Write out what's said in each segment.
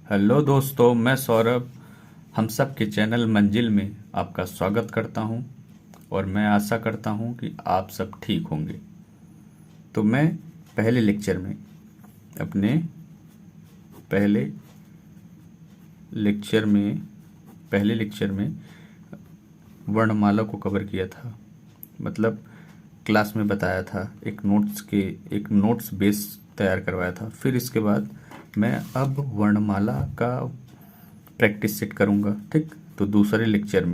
Hello दोस्तों, मैं सौरभ हम सब के चैनल मंजिल में आपका स्वागत करता हूं और मैं आशा करता हूं कि आप सब ठीक होंगे। तो मैं पहले लेक्चर में अपने पहले लेक्चर में पहले लेक्चर में वर्णमाला को कवर किया था। मतलब क्लास में बताया था, एक नोट्स बेस तैयार करवाया था। फिर इसके बाद मैं अब वर्णमाला का प्रैक्टिस सेट करूंगा। ठीक, तो दूसरे लेक्चर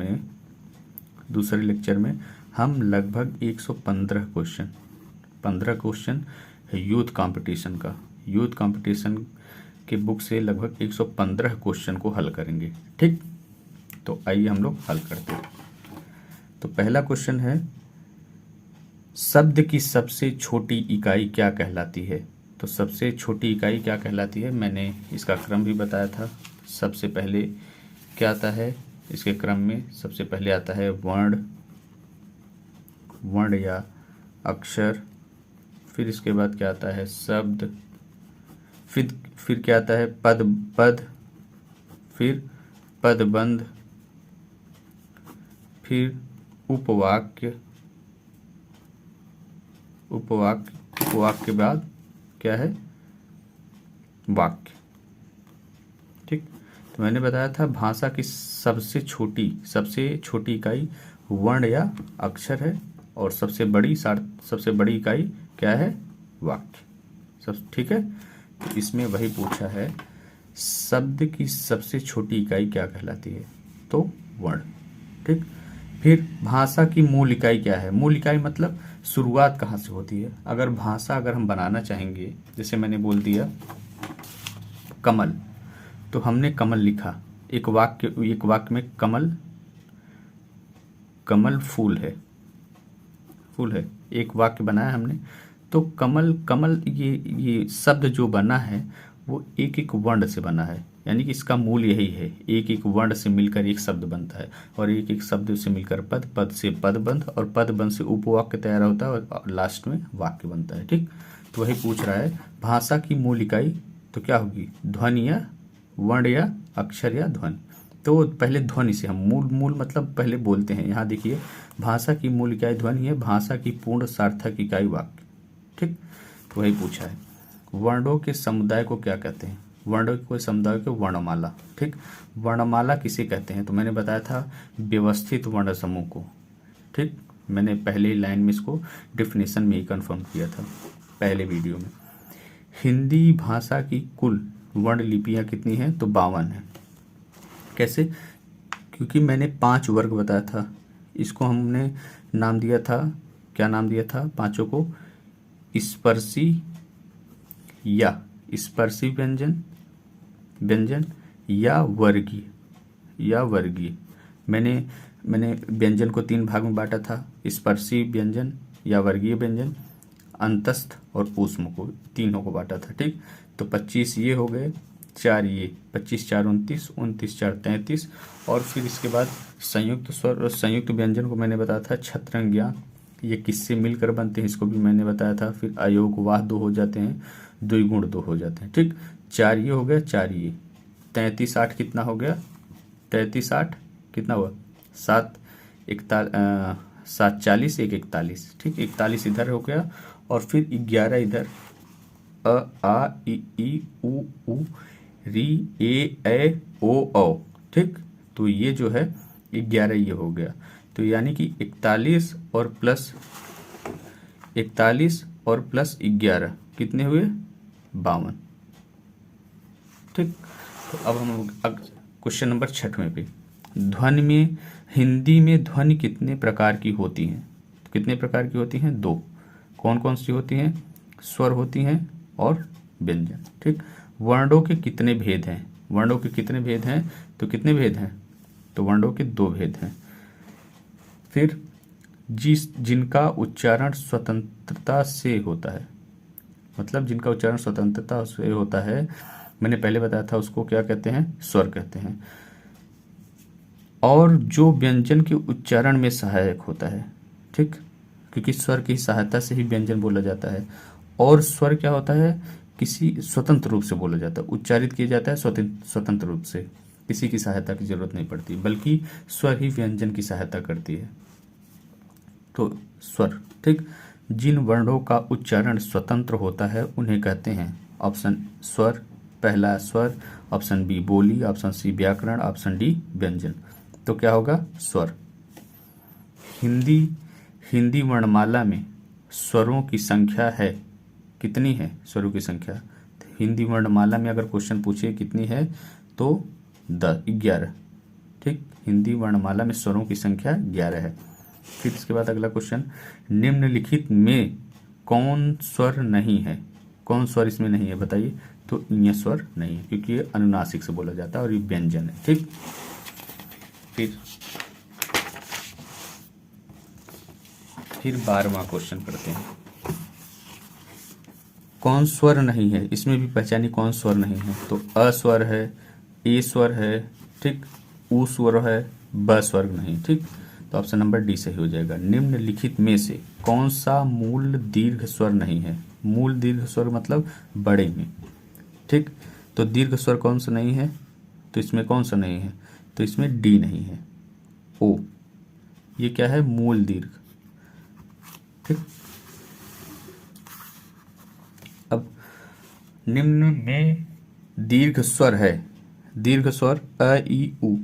में हम लगभग 15 क्वेश्चन यूथ कंपटीशन के बुक से लगभग 115 क्वेश्चन को हल करेंगे। ठीक, तो आइए हम लोग हल करते हैं। तो पहला क्वेश्चन है, शब्द की सबसे छोटी इकाई क्या कहलाती है? तो सबसे छोटी इकाई क्या कहलाती है, मैंने इसका क्रम भी बताया था। सबसे पहले क्या आता है इसके क्रम में? सबसे पहले आता है वर्ण या अक्षर। फिर इसके बाद क्या आता है? शब्द। फिर क्या आता है? पद। फिर पदबंध। फिर उपवाक्य के बाद क्या है? वाक्य। ठीक, तो मैंने बताया था भाषा की सबसे छोटी इकाई वर्ण या अक्षर है और सबसे बड़ी इकाई क्या है? वाक्य। सब ठीक है। तो इसमें वही पूछा है, शब्द की सबसे छोटी इकाई क्या कहलाती है? तो वर्ण। ठीक, फिर भाषा की मूल इकाई क्या है? मूल इकाई मतलब शुरुआत कहाँ से होती है? अगर हम बनाना चाहेंगे, जैसे मैंने बोल दिया कमल, तो हमने कमल लिखा। एक वाक्य में कमल फूल है, एक वाक्य बनाया हमने। तो कमल ये शब्द जो बना है वो एक एक वर्ण से बना है, यानी कि इसका मूल यही है, एक एक वर्ण से मिलकर एक शब्द बनता है और एक एक शब्द से मिलकर पद से पदबंध और पदबंध से उपवाक्य तैयार होता है और लास्ट में वाक्य बनता है। ठीक, तो वही पूछ रहा है भाषा की मूल इकाई तो क्या होगी? ध्वनि या वर्ण या अक्षर या ध्वनि। तो पहले ध्वनि से हम मूल मतलब पहले बोलते हैं। यहाँ देखिए, भाषा की मूल इकाई ध्वनि है, भाषा की पूर्ण सार्थक इकाई वाक्य। ठीक, तो वही पूछा है। वर्णों के समुदाय को क्या कहते हैं? वर्णों के समुदाय को वर्णमाला। ठीक, वर्णमाला किसे कहते हैं? तो मैंने बताया था व्यवस्थित वर्ण समूह को। ठीक, मैंने पहले ही लाइन में इसको डिफिनेशन में ही कंफर्म किया था पहले वीडियो में। हिंदी भाषा की कुल वर्ण लिपियाँ कितनी हैं? तो 52 है। कैसे? क्योंकि मैंने 5 वर्ग बताया था, इसको हमने नाम दिया था, क्या नाम दिया था पांचों को? स्पर्शी व्यंजन या वर्गीय। मैंने व्यंजन को 3 भाग में बांटा था, स्पर्शी व्यंजन या वर्गीय व्यंजन, अंतस्थ और ऊष्म को, तीनों को बांटा था। ठीक, तो 25 ये हो गए, 4 ये, 25 4 29, 29 4 33। और फिर इसके बाद संयुक्त स्वर और संयुक्त व्यंजन को मैंने बताया था छत्रंग्या, ये किससे मिलकर बनते हैं इसको भी मैंने बताया था। फिर अयोगवाह 2 हो जाते हैं, द्विगुण 2 हो जाते हैं। ठीक, 4 ये हो गया, 4 ये, 33 8 कितना हो गया? 33 8 कितना हुआ? 7 40 1 41। ठीक, 41 इधर हो गया और फिर 11 इधर, अ आ इ उ री ए ऐ ओ औ। ठीक, तो ये जो है 11 ये हो गया। तो यानी कि 41 और प्लस 11 कितने हुए? 52। ठीक, तो अब हम क्वेश्चन नंबर 6 पे, ध्वनि में, हिंदी में ध्वनि कितने प्रकार की होती हैं? तो कितने प्रकार की होती हैं? 2। कौन कौन सी होती हैं? स्वर होती हैं और व्यंजन। ठीक, वर्णों के कितने भेद हैं? तो कितने भेद हैं? तो वर्णों के 2 भेद हैं। फिर जिनका उच्चारण स्वतंत्रता से होता है, मतलब जिनका उच्चारण स्वतंत्रता से होता है, मैंने पहले बताया था उसको क्या कहते हैं? स्वर कहते हैं। और जो व्यंजन के उच्चारण में सहायक होता है। ठीक, क्योंकि स्वर की सहायता से ही व्यंजन बोला जाता है। और स्वर क्या होता है किसी स्वतंत्र रूप से बोला जाता है, उच्चारित किया जाता है स्वतंत्र रूप से, किसी की सहायता की जरूरत नहीं पड़ती, बल्कि स्वर ही व्यंजन की सहायता करती है। तो स्वर, ठीक। जिन वर्णों का उच्चारण स्वतंत्र होता है उन्हें कहते हैं, ऑप्शन स्वर, पहला स्वर, ऑप्शन बी बोली, ऑप्शन सी व्याकरण, ऑप्शन डी व्यंजन। तो क्या होगा? स्वर। हिंदी वर्णमाला में स्वरों की संख्या है, कितनी है स्वरों की संख्या? हिंदी वर्णमाला में अगर क्वेश्चन पूछे कितनी है तो 11, ठीक। हिंदी वर्णमाला में स्वरों की संख्या 11 है। फिर इसके बाद अगला क्वेश्चन, निम्नलिखित में कौन स्वर नहीं है? कौन स्वर इसमें नहीं है बताइए? तो ये स्वर नहीं है क्योंकि ये अनुनासिक से बोला जाता है और ये व्यंजन है, ठीक। फिर 12वां क्वेश्चन करते हैं, कौन स्वर नहीं है? इसमें भी पहचानी कौन स्वर नहीं है। तो अ स्वर है, ए स्वर है, ठीक, उ स्वर है, ब स्वर नहीं, ठीक। तो ऑप्शन नंबर डी सही हो जाएगा। निम्नलिखित में से कौन सा मूल दीर्घ स्वर नहीं है? मूल दीर्घ स्वर मतलब बड़े में, ठीक। तो दीर्घ स्वर कौन सा नहीं है? तो इसमें कौन सा नहीं है? तो इसमें डी नहीं है, ओ। ये क्या है? मूल दीर्घ, ठीक। अब निम्न में दीर्घ स्वर है, दीर्घ स्वर अ ई उ।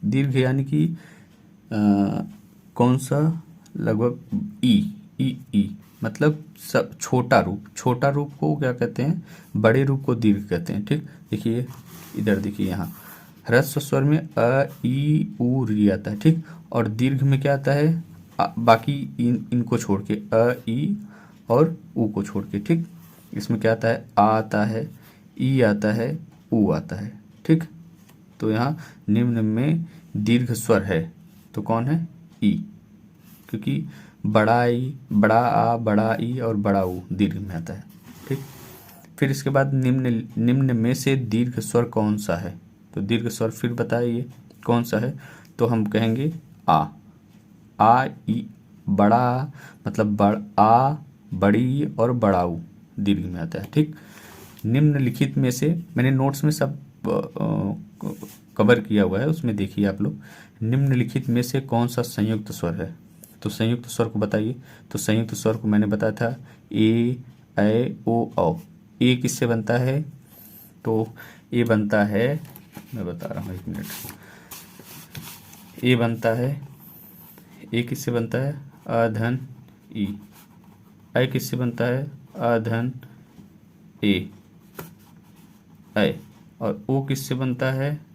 दीर्घ यानी कि कौन सा? लगभग ई मतलब सब छोटा रूप। छोटा रूप को क्या कहते हैं? बड़े रूप को दीर्घ कहते हैं, ठीक। देखिए इधर देखिए, यहाँ ह्रस्व स्वर में अ ई उ री आता है, ठीक। और दीर्घ में क्या आता है? बाकी इनको छोड़ के, अ ई और उ को छोड़ के, ठीक। इसमें क्या आता है? आ आता है, ई आता है, उ आता है, ठीक। तो यहाँ निम्न में दीर्घ स्वर है तो कौन है? ई, क्योंकि बड़ा ई, बड़ा आ, बड़ा ई और बड़ा उ दीर्घ में आता है, ठीक। फिर इसके बाद निम्न में से दीर्घ स्वर कौन सा है? तो दीर्घ स्वर फिर बताइए कौन सा है? तो हम कहेंगे आ ई, बड़ा आ मतलब आ, बड़ी और बड़ा उ दीर्घ में आता है, ठीक। निम्नलिखित में से, मैंने नोट्स में सब कवर किया हुआ है, उसमें देखिए आप लोग। निम्नलिखित में से कौन सा संयुक्त स्वर है? तो संयुक्त स्वर को बताइए। तो संयुक्त स्वर को मैंने बताया था ए, ऐ, ओ, औ। ए किससे बनता है? तो ए बनता है, मैं बता रहा हूँ, एक मिनट। ए बनता है, ए किससे बनता है? अधन ई। ऐ किससे बनता है? अधन ए, ऐ। और ओ किससे बनता है?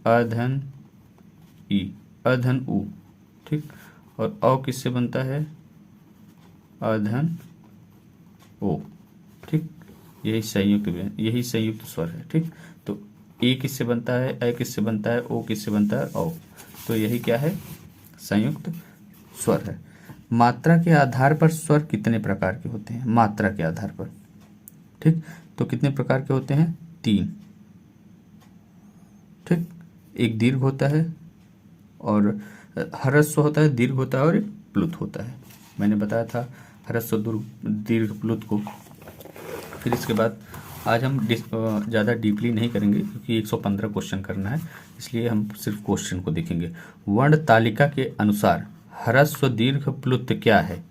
अधन ई, अधन उ, ठीक। और औ किससे बनता है? अधन ओ, ठीक। यही संयुक्त स्वर है, ठीक। तो ए किससे बनता है? ऐ किससे बनता है? ओ किससे बनता है? औ। तो यही क्या है? संयुक्त स्वर है। मात्रा के आधार पर स्वर कितने प्रकार के होते हैं? मात्रा के आधार पर, ठीक। तो कितने प्रकार के होते हैं? 3, ठीक। एक दीर्घ होता है और ह्रस्व होता है, दीर्घ होता है और एक प्लुत होता है। मैंने बताया था ह्रस्व दीर्घ प्लुत को। फिर इसके बाद आज हम ज़्यादा डीपली नहीं करेंगे क्योंकि 115 क्वेश्चन करना है, इसलिए हम सिर्फ क्वेश्चन को देखेंगे। वर्ण तालिका के अनुसार ह्रस्व दीर्घ प्लुत क्या है?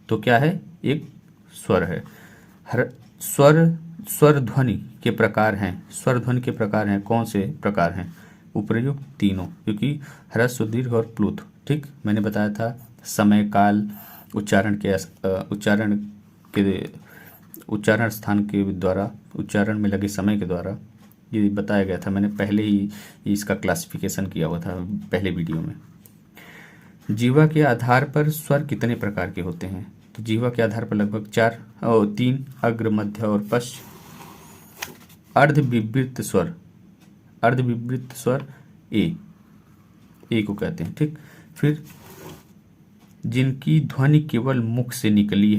तो क्या है? एक स्वर है। स्वर ध्वनि के प्रकार हैं। स्वर ध्वनि के प्रकार हैं, कौन से प्रकार हैं? उपर्युक्त तीनों, क्योंकि ह्रस्व दीर्घ और प्लुत, ठीक। मैंने बताया था समय काल, उच्चारण स्थान के द्वारा, उच्चारण में लगे समय के द्वारा ये बताया गया था। मैंने पहले ही इसका क्लासिफिकेशन किया हुआ था पहले वीडियो में। जीवा के आधार पर स्वर कितने प्रकार के होते हैं? तो जीवा के आधार पर लगभग 3, अग्र, मध्य और पश्च। अर्धविवृत स्वर ए को कहते हैं, ठीक। फिर जिनकी ध्वनि केवल मुख से निकलती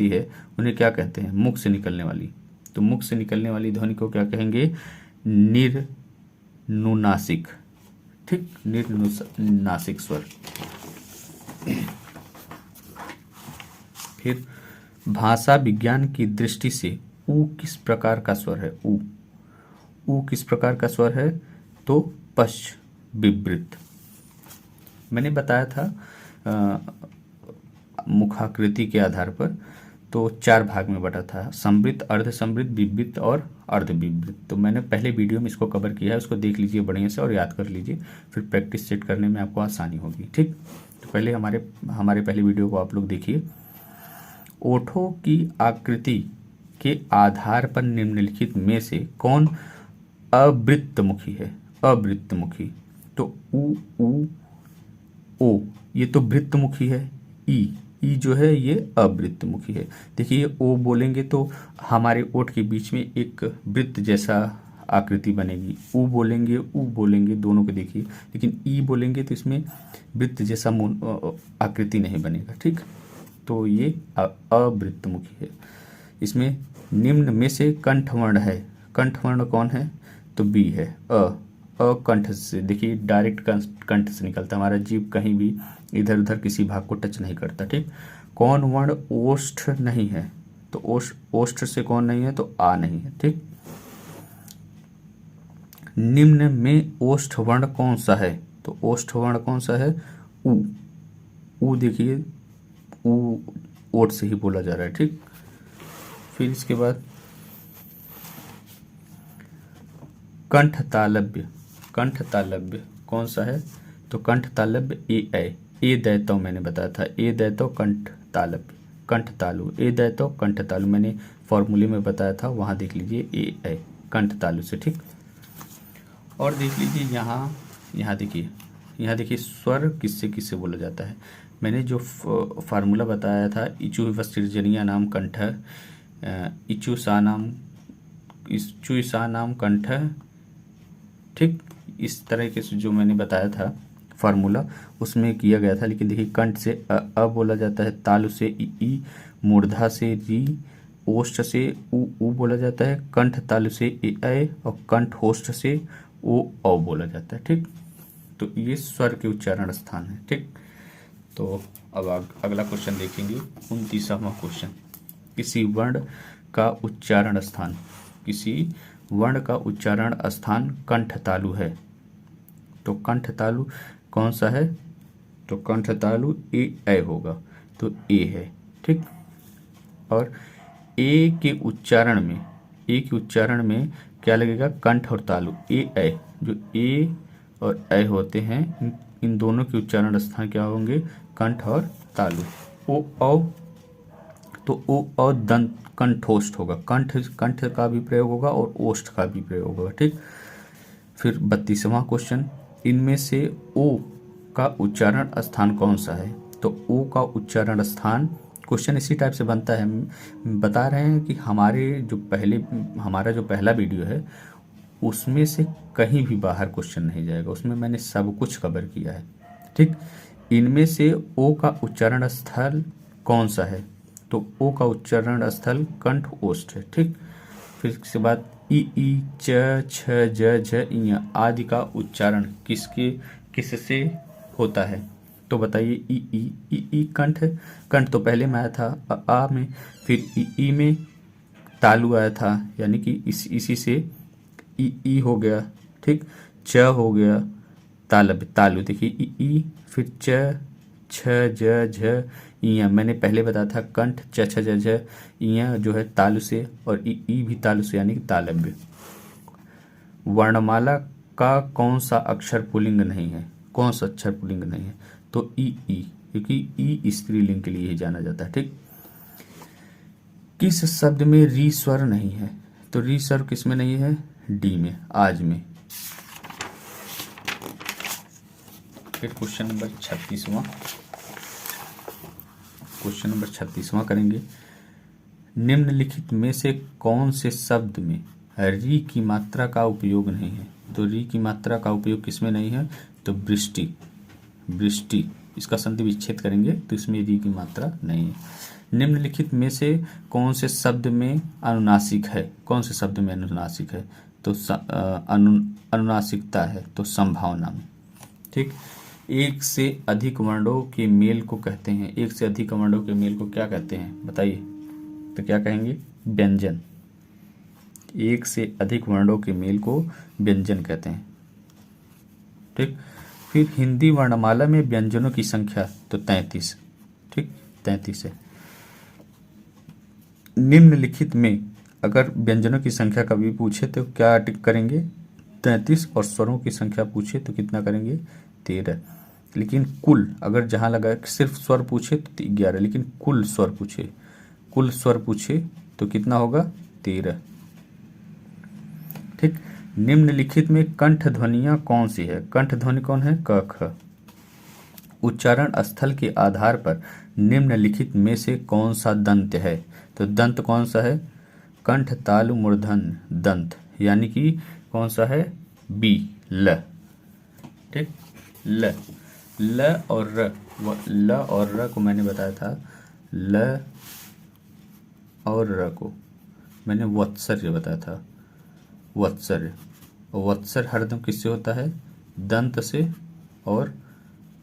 है उन्हें क्या कहते हैं? मुख से निकलने वाली। तो मुख से निकलने वाली ध्वनि को क्या कहेंगे? निर्नुनासिक, ठीक। निर्नुनासिक स्वर। फिर भाषा विज्ञान की दृष्टि से ऊ किस प्रकार का स्वर है? ऊ ऊ किस प्रकार का स्वर है? तो पश्च विवृत। मैंने बताया था मुखाकृति के आधार पर तो 4 भाग में बटा था, संवृत, अर्ध संवृत, विवृत और अर्ध विवृत। तो मैंने पहले वीडियो में इसको कवर किया है, उसको देख लीजिए बढ़िया से और याद कर लीजिए, फिर प्रैक्टिस सेट करने में आपको आसानी होगी। ठीक, तो पहले हमारे पहले वीडियो को आप लोग देखिए। ओठों की आकृति के आधार पर निम्नलिखित में से कौन अवृत्तमुखी है? अवृत्तमुखी। तो ऊ ओ ये तो वृत्तमुखी है, ई जो है ये अवृत्तमुखी है। देखिए ओ बोलेंगे तो हमारे ओठ के बीच में एक वृत्त जैसा आकृति बनेगी, ऊ बोलेंगे दोनों को देखिए, लेकिन ई बोलेंगे तो इसमें वृत्त जैसा आकृति नहीं बनेगा। ठीक, तो ये अवृत्तमुखी है। इसमें निम्न में से कंठवर्ण है, कंठवर्ण कौन है? तो बी है। कंठ से देखिए डायरेक्ट कंठ से निकलता है, हमारा जीभ कहीं भी इधर उधर किसी भाग को टच नहीं करता। ठीक, कौन वर्ण ओष्ठ नहीं है? तो ओष्ठ से कौन नहीं है? तो आ नहीं है। ठीक, निम्न में ओष्ठ वर्ण कौन सा है? तो ओष्ठ वर्ण कौन सा है? ऊ देखिए ऊ ओठ से ही बोला जा रहा है। ठीक, फिर इसके बाद कंठ तालव्य, कंठ तालव्य कौन सा है? तो कंठ तालव्य ए दैतो मैंने बताया था, ए दैतो कंठ तालव्य, कंठ तालु, ए दैतो कंठ तालु मैंने फॉर्मूले में बताया था, वहाँ देख लीजिए ए कंठ तालु से। ठीक, और देख लीजिए यहाँ देखिए स्वर किससे किससे बोला जाता है। मैंने जो फार्मूला बताया था, इचु विसर्जनीय नाम कंठ, इचु सा नाम कंठ। ठीक, इस तरह के जो मैंने बताया था फार्मूला उसमें किया गया था, लेकिन देखिए कंठ से अ बोला जाता है, तालु से ई, मूर्धा से री, ओष्ठ से ऊ बोला जाता है, कंठ तालु से ए और कंठ होष्ठ से ओ बोला जाता है। ठीक, तो ये स्वर के उच्चारण स्थान है। ठीक, तो अब अगला क्वेश्चन देखेंगे, 29वां क्वेश्चन। किसी वर्ण का उच्चारण स्थान, किसी वर्ण का उच्चारण स्थान कंठ तालु है। तो कंठ तालु कौन सा है? तो कंठ तालु ए होगा, तो ए है। ठीक, और ए के उच्चारण में क्या लगेगा? कंठ और तालु, ए जो ए और ए होते हैं इन दोनों के उच्चारण स्थान क्या होंगे? कंठ और तालु। तो ओ और दंत कंठोष्ठ होगा, कंठ का भी प्रयोग होगा और ओष्ठ का भी प्रयोग होगा। ठीक, फिर 32वां क्वेश्चन, इनमें से ओ का उच्चारण स्थान कौन सा है? तो ओ का उच्चारण स्थान, क्वेश्चन इसी टाइप से बनता है। बता रहे हैं कि हमारा जो पहला वीडियो है उसमें से कहीं भी बाहर क्वेश्चन नहीं जाएगा, उसमें मैंने सब कुछ कवर किया है। ठीक, इनमें से ओ का उच्चारण स्थल कौन सा है? तो ओ का उच्चारण स्थल कंठ ओष्ठ है। ठीक, फिर इसके बाद ई च छ ज झ इ आदि का उच्चारण किससे होता है? तो बताइए ई कंठ है, कंठ तो पहले में आया था आ में, फिर ई में तालु आया था, यानी कि इसी से ई हो गया। ठीक, च हो गया तालु, देखिए ई, फिर च छ ज झ इया, मैंने पहले बताया था कंठ च छ ज झ इया जो है तालु से, और ई भी तालु से, यानी कि तालव्य। वर्णमाला का कौन सा अक्षर पुल्लिंग नहीं है? कौन सा अक्षर पुल्लिंग नहीं है? तो ई, क्योंकि ई स्त्रीलिंग के लिए ही जाना जाता है। ठीक, किस शब्द में री स्वर नहीं है? तो री स्वर किस में नहीं है? डी में, आज में। फिर क्वेश्चन नंबर 36वां करेंगे। निम्नलिखित में से कौन से शब्द में री की मात्रा का उपयोग नहीं है? तो री की मात्रा का उपयोग किसमें नहीं है? तो वृष्टि, इसका संधि विच्छेद करेंगे तो इसमें री की मात्रा नहीं है। निम्नलिखित में से कौन से शब्द में अनुनासिक है? कौन से शब्द में अनुनासिक है? तो अनुनासिकता है, तो संभावना में। ठीक, एक से अधिक वर्णों के मेल को कहते हैं, एक से अधिक वर्णों के मेल को क्या कहते हैं? बताइए। तो क्या कहेंगे? व्यंजन। एक से अधिक वर्णों के मेल को व्यंजन कहते हैं। ठीक। फिर हिंदी वर्णमाला में व्यंजनों की संख्या तो 33। ठीक, 33 है। निम्नलिखित में अगर व्यंजनों की संख्या कभी पूछे तो क्या टिक करेंगे? 33। और स्वरों की संख्या पूछे तो कितना करेंगे? 13। लेकिन कुल अगर जहाँ लगा सिर्फ स्वर पूछे तो 11, लेकिन कुल स्वर पूछे तो कितना होगा? 13। ठीक। निम्नलिखित में कंठ ध्वनियाँ कौन सी है? कंठ ध्वनि कौन है? क ख। उच्चारण स्थल के आधार पर निम्नलिखित में से कौन सा दंत है? तो दंत कौन सा है? कंठ तालु मूर्धन दंत, यानी कि कौन सा है? बी, ल। ठीक, ल। ल और र को मैंने बताया था, ल और र को मैंने वत्सर्य बताया था, वत्सर्य। और वत्सर हरदम किससे होता है? दंत से और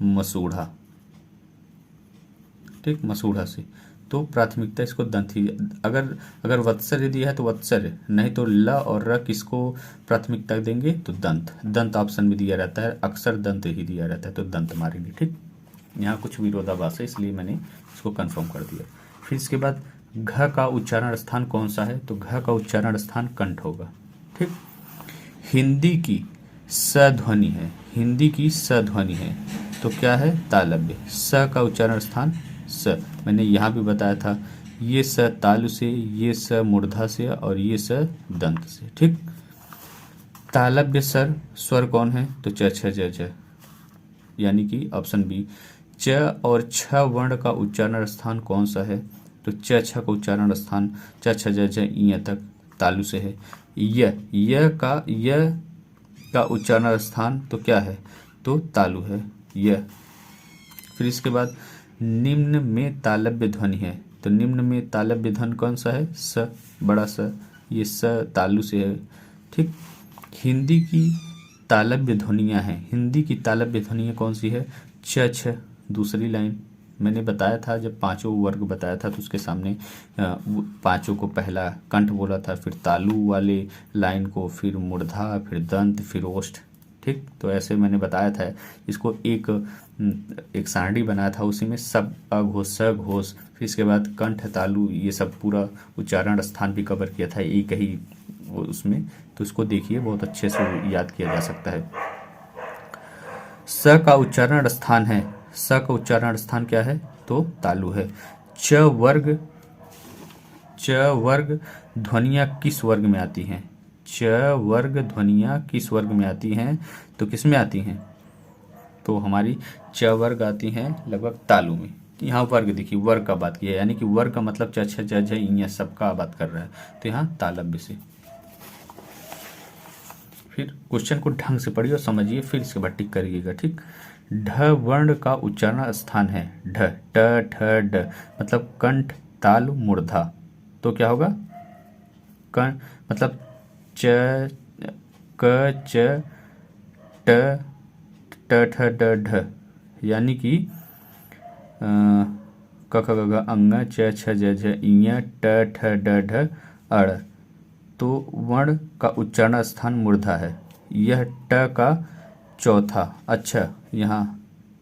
मसूढ़ा। ठीक, मसूढ़ा से। तो प्राथमिकता इसको दंत ही, अगर वत्सर्य दिया है तो वत्सर्य, नहीं तो ल और र किसको प्राथमिकता देंगे? तो दंत। दंत ऑप्शन में दिया रहता है, अक्सर दंत ही दिया रहता है, तो दंत मारेंगे। ठीक, यहाँ कुछ विरोधाभास है इसलिए मैंने इसको कंफर्म कर दिया। फिर इसके बाद घ का उच्चारण स्थान कौन सा है? तो घ का उच्चारण स्थान कंठ होगा। ठीक। हिंदी की स ध्वनि है, हिंदी की स ध्वनि है तो क्या है? तालव्य। स का उच्चारण स्थान स, मैंने यहाँ भी बताया था, ये स तालु से, ये स मूर्धा से और ये स दंत से। ठीक। तालव्य स्वर कौन है? तो च छ ज झ, यानी कि ऑप्शन बी। च और छ वर्ण का उच्चारण स्थान कौन सा है? तो च छ का उच्चारण स्थान च छ ज झ इ तक तालु से है। य का उच्चारण स्थान तो क्या है? तो तालु है, य। फिर इसके बाद निम्न में तालव्य ध्वनि है, तो निम्न में तालव्य ध्वनि कौन सा है? स, बड़ा स, ये स तालु से है। ठीक। हिंदी की तालव्य ध्वनियाँ हैं, हिंदी की तालव्य ध्वनियाँ कौन सी है? छ छ, दूसरी लाइन मैंने बताया था, जब पांचों वर्ग बताया था तो उसके सामने पांचों को पहला कंठ बोला था, फिर तालु वाले लाइन को, फिर मूर्धा, फिर दंत, फिर ओष्ठ। ठीक, तो ऐसे मैंने बताया था। इसको एक सारणी बनाया था, उसी में सब अघोष स घोष, फिर इसके बाद कंठ तालु, ये सब पूरा उच्चारण स्थान भी कवर किया था एक ही उसमें। तो इसको देखिए, बहुत अच्छे से याद किया जा सकता है। स का उच्चारण स्थान है, स का उच्चारण स्थान क्या है? तो तालु है। च वर्ग ध्वनियाँ किस वर्ग में आती हैं? च वर्ग ध्वनियाँ किस वर्ग में आती हैं? तो किस में आती हैं? तो हमारी च वर्ग आती हैं लगभग तालु में। यहाँ वर्ग देखिए, वर्ग का बात किया है, यानी कि वर्ग का मतलब च छ ज झ इ सब का बात कर रहा है, तो यहाँ तालव्य से। फिर क्वेश्चन को ढंग से पढ़िए और समझिए, फिर इसके बाद टिक करिएगा। ठीक। ढ वर्ण का उच्चारण स्थान है, ढ, ट ठ ड, मतलब कंठ तालु मूर्धा। तो क्या होगा? कंठ मतलब च क च ट ट ठ ड ढ, यानी कि क ख ग घ अंग च छ ज झ इ ट ठ ड ढ अड़। तो वर्ण का उच्चारण स्थान मूर्धा है, यह ट का चौथा। अच्छा, यहाँ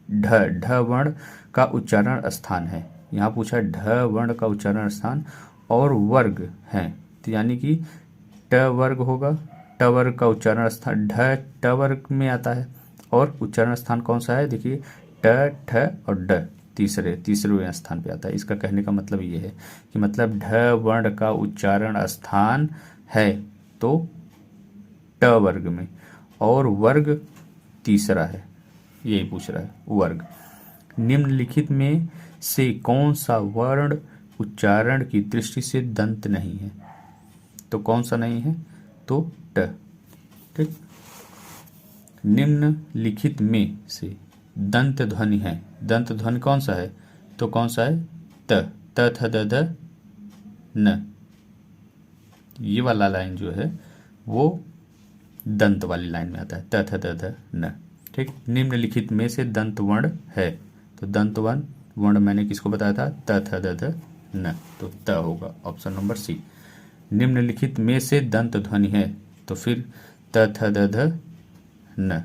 ढ वर्ण का उच्चारण स्थान है, यहाँ पूछा ढ वर्ण का उच्चारण स्थान और वर्ग है, तो यानी कि ट वर्ग होगा। ट वर्ग का उच्चारण स्थान ढ ट वर्ग में आता है, और उच्चारण स्थान कौन सा है? देखिए, ट ठ और ड तीसरे स्थान पे आता है। इसका कहने का मतलब ये है कि मतलब ढ वर्ण का उच्चारण स्थान है तो ट वर्ग में, और वर्ग तीसरा है, यही पूछ रहा है, वर्ग। निम्नलिखित में से कौन सा वर्ण उच्चारण की दृष्टि से दंत नहीं है? तो कौन सा नहीं है? तो ट। ठीक। निम्नलिखित में से दंत ध्वनि है, दंत ध्वनि कौन सा है? तो कौन सा है? त, त थ द ध न, ये वाला लाइन जो है वो दंत वाली लाइन में आता है, त थ द ध न। ठीक। निम्नलिखित में से दंत वर्ण है, तो दंत वर्ण मैंने किसको बताया था? त थ द ध न, तो त होगा ऑप्शन नंबर सी। निम्नलिखित में से दंत ध्वनि है, तो फिर त थ द ध न,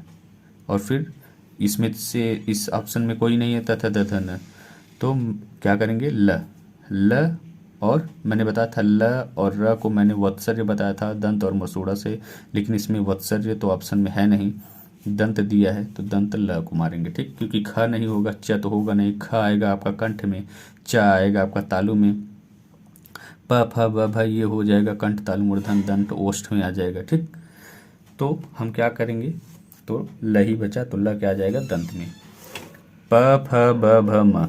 और फिर इसमें से इस ऑप्शन में कोई नहीं है त थ द ध न, तो क्या करेंगे ल। ल और मैंने बताया था ल और र को मैंने वत्सर्य बताया था दंत और मसूड़ा से, लेकिन इसमें वत्सर्य तो ऑप्शन में है नहीं, दंत दिया है, तो दंत ल को मारेंगे। ठीक, क्योंकि ख नहीं होगा, च तो होगा नहीं, ख आएगा आपका कंठ में, च आएगा आपका तालु में, प फ ब भ ये हो जाएगा कंठ तालु मूर्धन दंत ओष्ठ में आ जाएगा। ठीक, तो हम क्या करेंगे, तो ल ही बचा, तो ल क्या आ जाएगा दंत में। प फ ब भ म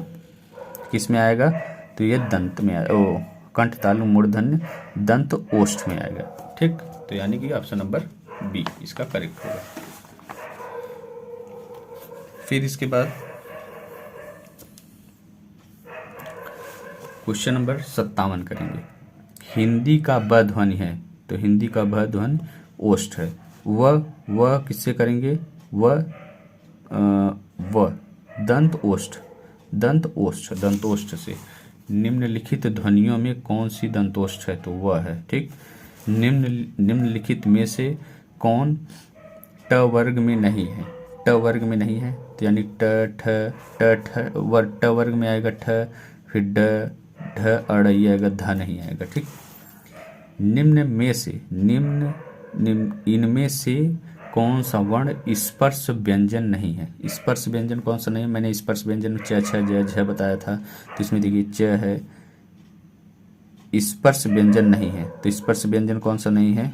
किस में आएगा, तो ये दंत में आएगा, ओ कंठ तालु मूर्धन्य दंत ओष्ठ में आएगा। ठीक, तो यानी कि ऑप्शन नंबर बी इसका करेक्ट होगा। फिर इसके बाद क्वेश्चन नंबर 57 करेंगे। हिंदी का ब ध्वनि है, तो हिंदी का ब ध्वनि ओष्ठ है। व किससे करेंगे, व दंत ओष्ठ, दंतोष्ठ से। निम्नलिखित ध्वनियों में कौन सी दंतोष्ठ है, तो वह है। ठीक, निम्नलिखित में से कौन ट वर्ग में नहीं है, ट वर्ग में नहीं है, तो यानी ट ठ ट वर्ग में आएगा ठ, फिर ड ढ अड़ ये आएगा, ध नहीं आएगा। ठीक, निम्न में से इनमें से कौन सा वर्ण स्पर्श व्यंजन नहीं है। स्पर्श व्यंजन कौन सा नहीं है, मैंने स्पर्श व्यंजन च छ ज झ बताया था, तो इसमें देखिए च है, स्पर्श व्यंजन नहीं है, तो स्पर्श व्यंजन कौन सा नहीं है,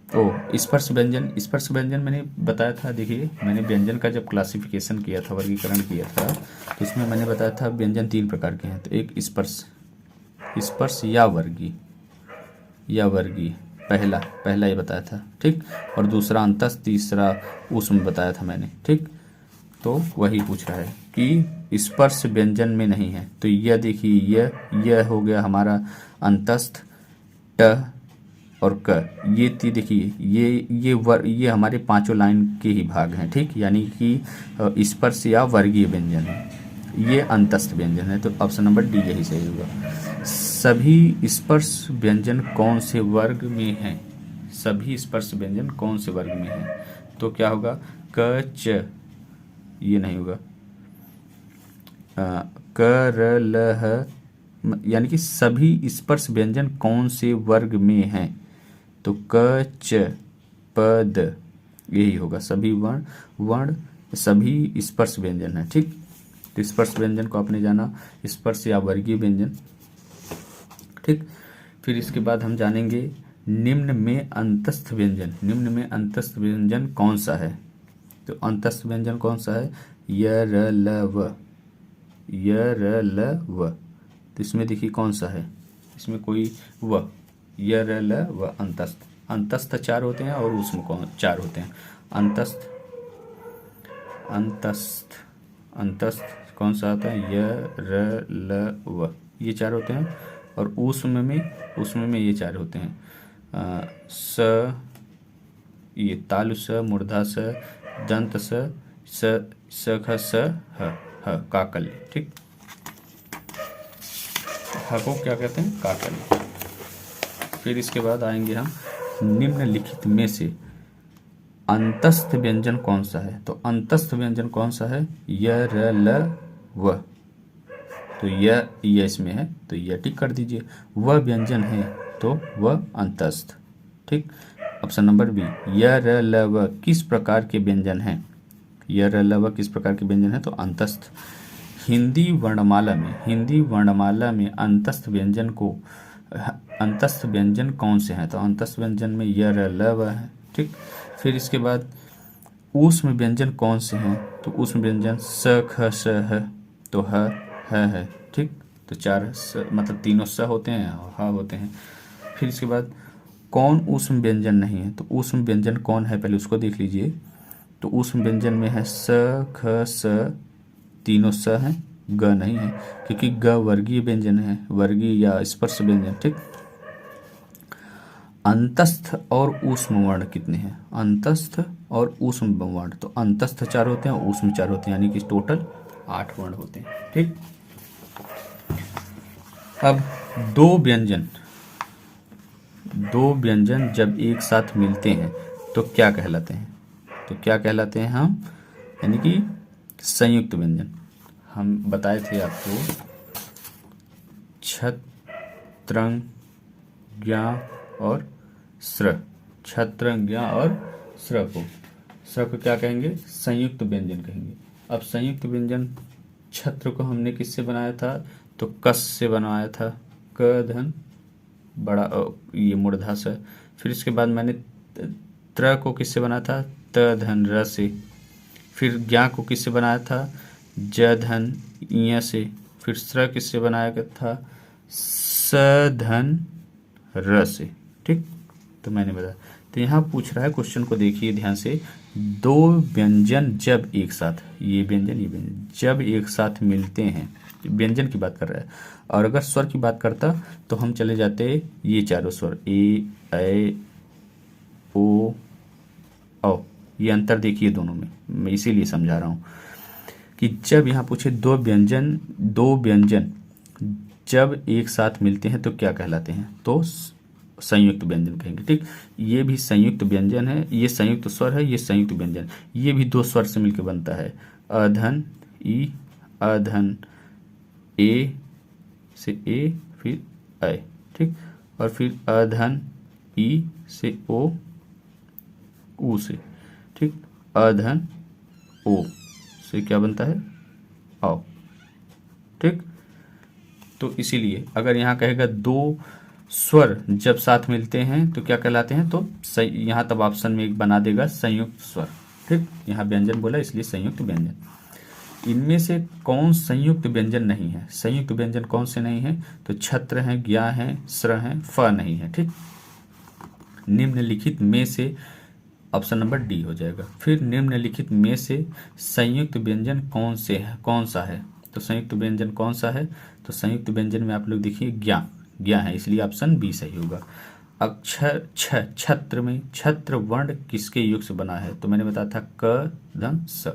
ओ स्पर्श व्यंजन मैंने बताया था। देखिए मैंने व्यंजन का जब क्लासिफिकेशन किया था, वर्गीकरण किया था, तो इसमें मैंने बताया था व्यंजन 3 प्रकार के हैं, तो एक स्पर्श या वर्गीय पहला ये बताया था। ठीक, और दूसरा अंतस्थ, तीसरा उसमें बताया था मैंने। ठीक, तो वही पूछ रहा है कि स्पर्श व्यंजन में नहीं है, तो यह देखिए यह हो गया हमारा अंतस्थ, ट और क, ये देखिए ये हमारे पांचों लाइन के ही भाग हैं। ठीक, यानी कि स्पर्श या वर्गीय व्यंजन है, ये अंतस्थ व्यंजन है, तो ऑप्शन नंबर डी यही सही होगा। सभी स्पर्श व्यंजन कौन से वर्ग में हैं, सभी स्पर्श व्यंजन कौन से वर्ग में हैं, तो क्या होगा, क च ये नहीं होगा, क र ल ह, यानी कि सभी स्पर्श व्यंजन कौन से वर्ग में हैं, तो क च प द यही होगा, सभी वर्ण सभी स्पर्श व्यंजन है। ठीक, तो स्पर्श व्यंजन को आपने जाना, स्पर्श या वर्गीय व्यंजन। ठीक, फिर इसके बाद हम जानेंगे निम्न में अंतस्थ व्यंजन कौन सा है, तो अंतस्थ व्यंजन कौन सा है, य र ल व, तो इसमें देखिए कौन सा है, इसमें कोई व, य र ल व अंतस्थ 4 होते हैं और उसमें कौन 4 होते हैं, अंतस्थ कौन सा आता है, य र ल व, ये 4 होते हैं, और उसमें में ये 4 होते हैं, स, ये तालु स, मूर्धा स, दंत स ख स ह काकल्य। ठीक, ह को क्या कहते हैं, काकल्य। फिर इसके बाद आएंगे हम निम्नलिखित में से अंतस्थ व्यंजन कौन सा है, तो अंतस्थ व्यंजन कौन सा है, य र ल व, तो यह इसमें है, तो यह टिक कर दीजिए। वह व्यंजन है, तो वह अंतस्थ। ठीक, ऑप्शन नंबर बी, य र ल व किस प्रकार के व्यंजन हैं, य र ल व किस प्रकार के व्यंजन है, तो अंतस्थ। हिंदी वर्णमाला में अंतस्थ व्यंजन कौन से हैं, तो अंतस्थ व्यंजन में य र ल व है। ठीक, फिर इसके बाद ऊष्म व्यंजन कौन से हैं, तो ऊष्म व्यंजन स ख स ह, तो ह है। ठीक, तो 4 मतलब तीनों स होते हैं और ह होते हैं। फिर इसके बाद कौन ऊष्म व्यंजन नहीं है, तो ऊष्म व्यंजन कौन है पहले उसको देख लीजिए, तो ऊष्म व्यंजन में है स ख स, तीनों स हैं, ग नहीं है, क्योंकि ग वर्गीय व्यंजन है, वर्गीय या स्पर्श व्यंजन। ठीक, अंतस्थ और ऊष्म वर्ण कितने हैं, अंतस्थ और ऊष्म वर्ण, तो अंतस्थ 4 होते हैं, ऊष्म 4 होते हैं, यानी कि टोटल 8 वर्ण होते हैं। ठीक, अब दो व्यंजन जब एक साथ मिलते हैं तो क्या कहलाते हैं? तो क्या कहलाते हैं हम? यानी कि संयुक्त व्यंजन। हम बताए थे आपको छत्रंग, ज्ञा और स्र। छत्रंग, ज्ञा और स्र को क्या कहेंगे? संयुक्त व्यंजन कहेंगे। अब संयुक्त व्यंजन छत्र को हमने किससे बनाया था? तो कस से बनाया था, क धन बड़ा ये मूर्धा स। फिर इसके बाद मैंने त्र को किससे बनाया था? त धन र से। फिर ज्ञा को किससे बनाया था? ज धन य से। फिर स्र किससे बनाया गया था? स धन र से। ठीक, तो मैंने बताया। तो यहाँ पूछ रहा है, क्वेश्चन को देखिए ध्यान से, दो व्यंजन जब एक साथ, ये व्यंजन जब एक साथ मिलते हैं, व्यंजन की बात कर रहा है। और अगर स्वर की बात करता तो हम चले जाते ये चारों स्वर, ए, ऐ, ओ, औ। ये अंतर देखिए दोनों में, मैं इसीलिए समझा रहा हूँ कि जब यहाँ पूछे दो व्यंजन जब एक साथ मिलते हैं तो क्या कहलाते हैं? तो संयुक्त व्यंजन कहेंगे। ठीक, ये भी संयुक्त व्यंजन है, ये संयुक्त स्वर है, ये संयुक्त व्यंजन। ये भी दो स्वर से मिलकर बनता है, अधन ई, अधन ए से ए, फिर ऐ। ठीक, और फिर अधन ई से ओ, ऊ से। ठीक, अधन ओ से क्या बनता है? औ। ठीक, तो इसीलिए अगर यहाँ कहेगा दो स्वर जब साथ मिलते हैं तो क्या कहलाते हैं? तो यहाँ तब ऑप्शन में एक बना देगा संयुक्त स्वर। ठीक, यहाँ व्यंजन बोला इसलिए संयुक्त व्यंजन। इनमें से कौन संयुक्त व्यंजन नहीं है? संयुक्त व्यंजन कौन से नहीं है? तो छत्र है, ज्ञा है, स्र है, फ नहीं है। ठीक, निम्नलिखित में से ऑप्शन नंबर डी हो जाएगा। फिर निम्नलिखित में से संयुक्त व्यंजन कौन सा है? तो संयुक्त व्यंजन कौन सा है? तो संयुक्त व्यंजन में आप लोग देखिए ज्ञा है, इसलिए ऑप्शन बी सही होगा। अक्षर छत्र में छत्र वर्ण किसके युग से बना है? तो मैंने बताया था क धन स,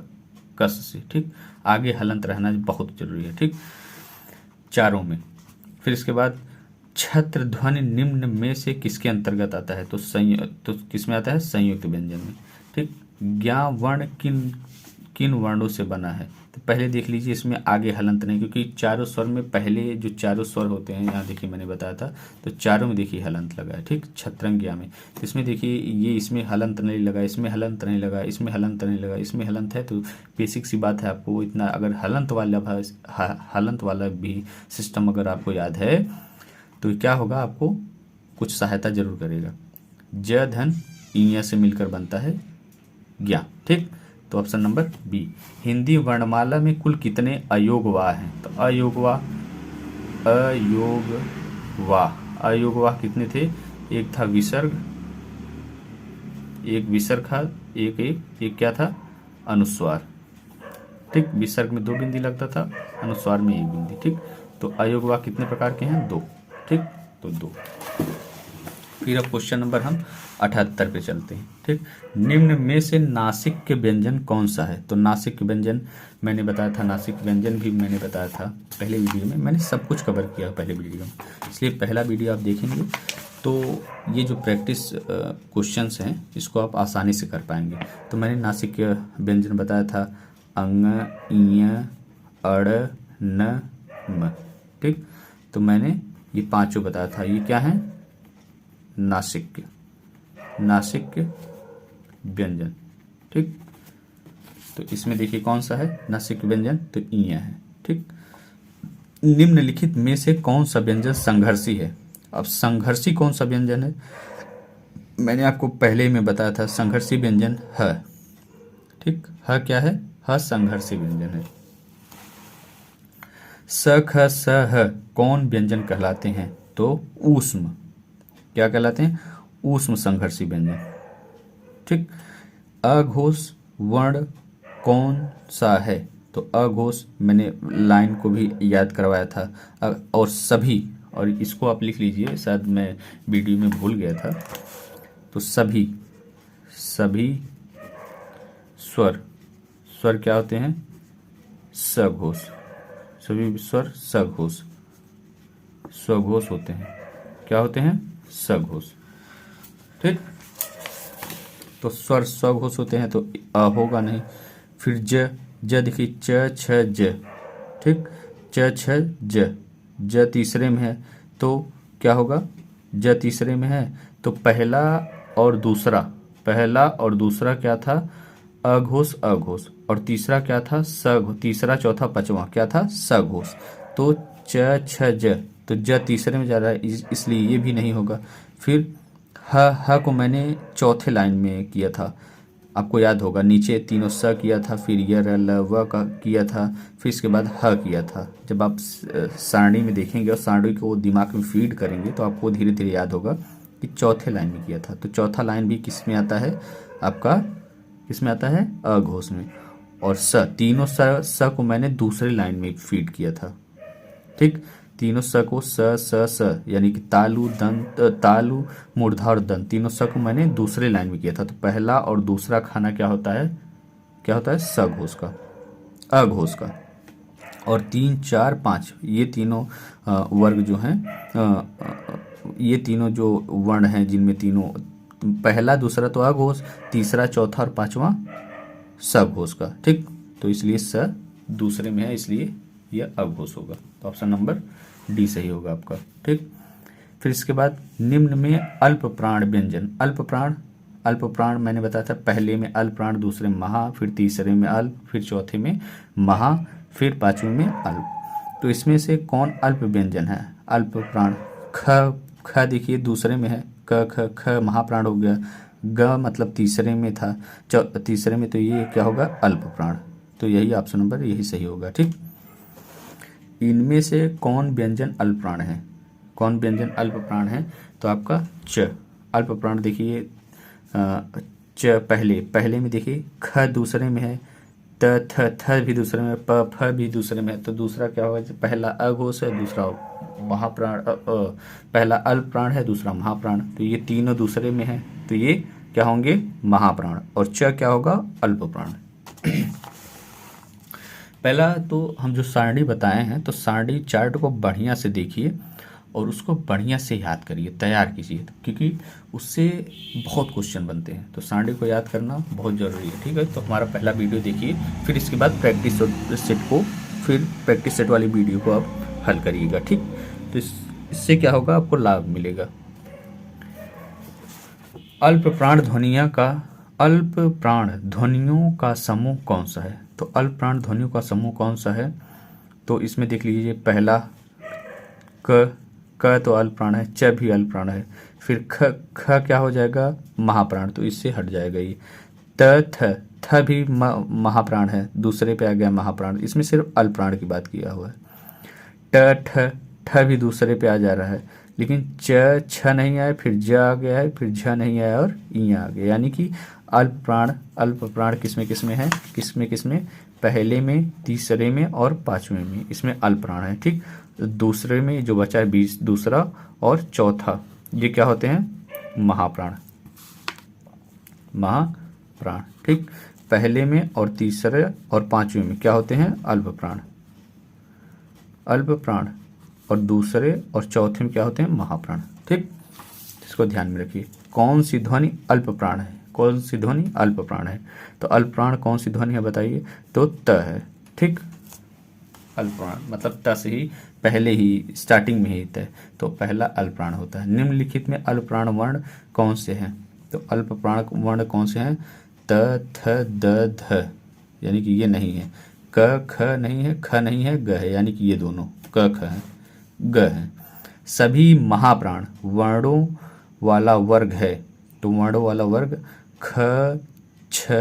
कस से। ठीक, आगे हलंत रहना बहुत जरूरी है। ठीक, चारों में। फिर इसके बाद छत्र ध्वनि निम्न में से किसके अंतर्गत आता है? तो किस में आता है? संयुक्त व्यंजन में। ठीक, ज्ञा वर्ण किन वर्णों से बना है? तो पहले देख लीजिए, इसमें आगे हलंत नहीं, क्योंकि चारों स्वर में पहले जो चारों स्वर होते हैं, यहाँ देखिए मैंने बताया था, तो चारों में देखिए हलंत लगा है। ठीक, छत्रंग ज्ञा में, तो इसमें देखिए ये इसमें हलंत नहीं लगा, इसमें हलंत नहीं लगा, इसमें हलंत नहीं लगा, इसमें हलंत है। तो बेसिक सी बात है, आपको इतना अगर हलंत वाला भी सिस्टम अगर आपको याद है तो क्या होगा, आपको कुछ सहायता जरूर करेगा। ज धन इ से मिलकर बनता है ज्ञा। ठीक, तो ऑप्शन नंबर बी। हिंदी वर्णमाला में कुल कितने अयोगवाह हैं? तो अयोगवाह कितने थे? एक था विसर्ग, था, एक क्या था? अनुस्वार। ठीक, विसर्ग में 2 बिंदी लगता था, अनुस्वार में 1 बिंदी। ठीक, तो अयोगवाह कितने प्रकार के हैं? 2। ठीक, तो 2। फिर अब क्वेश्चन नंबर हम 78 पे चलते हैं। ठीक, निम्न में से नासिक के व्यंजन कौन सा है? तो नासिक के व्यंजन मैंने बताया था, नासिक व्यंजन भी मैंने बताया था पहले वीडियो में, मैंने सब कुछ कवर किया पहले वीडियो में, इसलिए पहला वीडियो आप देखेंगे तो ये जो प्रैक्टिस क्वेश्चंस हैं इसको आप आसानी से कर पाएंगे। तो मैंने नासिक के व्यंजन बताया था, अंग, इय, अड़, न, म। ठीक, तो मैंने ये 5 बताया था, ये क्या है? नासिक व्यंजन। ठीक, तो इसमें देखिए कौन सा है नासिक व्यंजन? तो इया है। ठीक, निम्नलिखित में से कौन सा व्यंजन संघर्षी है? अब संघर्षी कौन सा व्यंजन है? मैंने आपको पहले ही में बताया था, संघर्षी व्यंजन ह। ठीक, ह क्या है? ह संघर्षी व्यंजन है। स, ख, स, ह कौन व्यंजन कहलाते हैं? तो ऊष्म। क्या कहलाते हैं? ऊष्म संघर्षी व्यंजन। ठीक, अघोष वर्ण कौन सा है? तो अघोष मैंने लाइन को भी याद करवाया था। और सभी, और इसको आप लिख लीजिए, शायद मैं वीडियो में भूल गया था। तो सभी स्वर क्या होते हैं? सघोष। सभी स्वर सघोष। स्वघोष होते हैं। क्या होते हैं? सघोष। ठीक, तो स्वर स्वघोष होते हैं तो अ होगा नहीं। फिर ज देखिए च छ ज, ठीक, च छ ज तीसरे में है तो क्या होगा? ज तीसरे में है तो पहला और दूसरा क्या था? अघोष अघोष। और तीसरा क्या था? तीसरा चौथा पांचवा क्या था? सघोष। तो च छ ज, तो ज तीसरे में जा रहा है इसलिए ये भी नहीं होगा। फिर ह को मैंने चौथे लाइन में किया था, आपको याद होगा, नीचे तीनों स किया था, फिर य र ल व का किया था, फिर इसके बाद ह किया था। जब आप सारणी में देखेंगे और सारणी को दिमाग में फीड करेंगे तो आपको धीरे धीरे याद होगा कि चौथे लाइन में किया था। तो चौथा लाइन भी किस में आता है? आपका किस में आता है? अघोष में। और तीनों स को मैंने दूसरी लाइन में फीड किया था। ठीक, तीनों स को स यानी कि तालु दंत, तालु मूर्धा और दंत, तीनों स को मैंने दूसरे लाइन में किया था। तो पहला और दूसरा खाना क्या होता है? क्या होता है? सघोष का, अघोष का। और 3 4 5 ये तीनों वर्ग जो हैं, ये तीनों जो वर्ण हैं जिनमें तीनों पहला दूसरा तो अघोष, तीसरा चौथा और पांचवा सघोष का। ठीक, तो इसलिए स दूसरे में है इसलिए यह अघोष होगा। तो ऑप्शन नंबर डी सही होगा आपका। ठीक, फिर इसके बाद निम्न में अल्प प्राण व्यंजन। अल्प प्राण मैंने बताया था, पहले में अल्प प्राण, दूसरे में महा, फिर तीसरे में अल्प, फिर चौथे में महा, फिर पांचवें में अल्प। तो इसमें से कौन अल्प व्यंजन है? अल्प प्राण ख देखिए दूसरे में है, क ख महाप्राण हो गया। ग मतलब तीसरे में था, तीसरे में, तो ये क्या होगा? अल्प प्राण। तो यही ऑप्शन नंबर यही सही होगा। ठीक, इनमें से कौन व्यंजन अल्प प्राण है? कौन व्यंजन अल्प प्राण है? तो आपका च अल्प प्राण। देखिए च पहले में देखिए, ख दूसरे में है, त थ भी दूसरे में, प फ भी दूसरे में है। तो दूसरा क्या होगा? पहला अघोष है, दूसरा महाप्राण, पहला अल्प प्राण है, दूसरा महाप्राण। तो ये तीनों दूसरे में है तो ये क्या होंगे? महाप्राण। और च क्या होगा? अल्प प्राण। पहला तो हम जो सारणी बताए हैं, तो सारणी चार्ट को बढ़िया से देखिए और उसको बढ़िया से याद करिए, तैयार कीजिए, क्योंकि उससे बहुत क्वेश्चन बनते हैं। तो सारणी को याद करना बहुत ज़रूरी है। ठीक है, तो हमारा पहला वीडियो देखिए, फिर इसके बाद प्रैक्टिस सेट वाली वीडियो को आप हल करिएगा। ठीक, तो इससे क्या होगा? आपको लाभ मिलेगा। अल्प प्राण ध्वनियों का समूह कौन सा है? तो अल्प प्राण ध्वनियों का समूह कौन सा है? तो इसमें देख लीजिए, पहला क तो अल्प प्राण है, च भी अल्प प्राण है, फिर ख क्या हो जाएगा? महाप्राण, तो इससे हट जाएगा ये। थ भी महाप्राण है, दूसरे पे आ गया महाप्राण, इसमें सिर्फ अल्प प्राण की बात किया हुआ है। ठ भी दूसरे पे आ जा रहा है, लेकिन छ नहीं आया, फिर ज आ गया है, फिर झ नहीं आया और ई आ गया। यानी कि अल्प प्राण किसमें है? किसमें? पहले में, तीसरे में और पांचवें में, इसमें अल्प प्राण है। ठीक, दूसरे में जो बचा है 20, दूसरा और चौथा, ये क्या होते हैं? महाप्राण। ठीक, पहले में और तीसरे और पांचवें में क्या होते हैं? अल्प प्राण। और दूसरे और चौथे में क्या होते हैं? महाप्राण। ठीक, इसको ध्यान में रखिए। कौन सी ध्वनि अल्प प्राण है? तो अल्प प्राण कौन सी ध्वनि है बताइए? तो त है। ठीक, अल्प प्राण मतलब त से ही पहले ही स्टार्टिंग में ही त, तो पहला अल्प प्राण होता है। निम्नलिखित में अल्प प्राण वर्ण कौन से हैं? तो अल्प प्राण वर्ण कौन से हैं? त थ द ध, यानी कि ये नहीं है। क ख नहीं है, ख नहीं है, ग है, यानी कि ये दोनों क ख है, ग है। सभी महाप्राण वर्णों वाला वर्ग है, तो वर्णों वाला वर्ग ख छ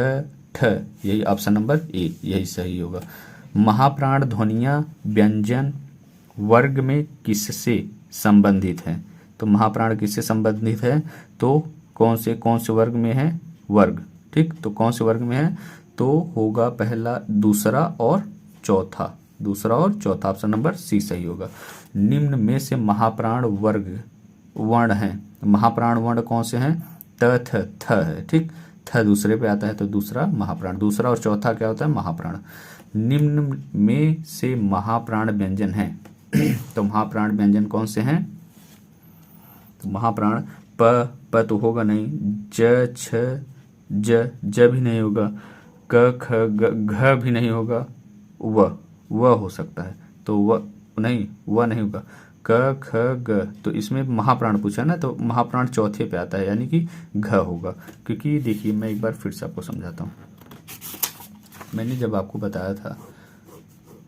ठ, यही ऑप्शन नंबर ए यही सही होगा। महाप्राण ध्वनियाँ व्यंजन वर्ग में किससे संबंधित हैं? तो महाप्राण किससे संबंधित है? तो कौन से वर्ग में है? वर्ग। ठीक, तो कौन से वर्ग में है? तो होगा पहला, दूसरा और चौथा, ऑप्शन नंबर सी सही होगा। निम्न में से महाप्राण वर्ण हैं, महाप्राण वर्ण कौन से हैं? त थ थ है। ठीक, थ दूसरे पे आता है तो दूसरा महाप्राण, दूसरा और चौथा क्या होता है? महाप्राण। निम्न में से महाप्राण व्यंजन है, तो महाप्राण व्यंजन कौन से हैं? तो महाप्राण प तो होगा नहीं, ज छ ज भी नहीं होगा, क ख ग घ भी नहीं होगा, व हो सकता है, तो व नहीं होगा, क ख ग। तो इसमें महाप्राण पूछा ना, तो महाप्राण चौथे पे आता है, यानी कि घ होगा। क्योंकि देखिए मैं एक बार फिर से आपको समझाता हूँ। मैंने जब आपको बताया था,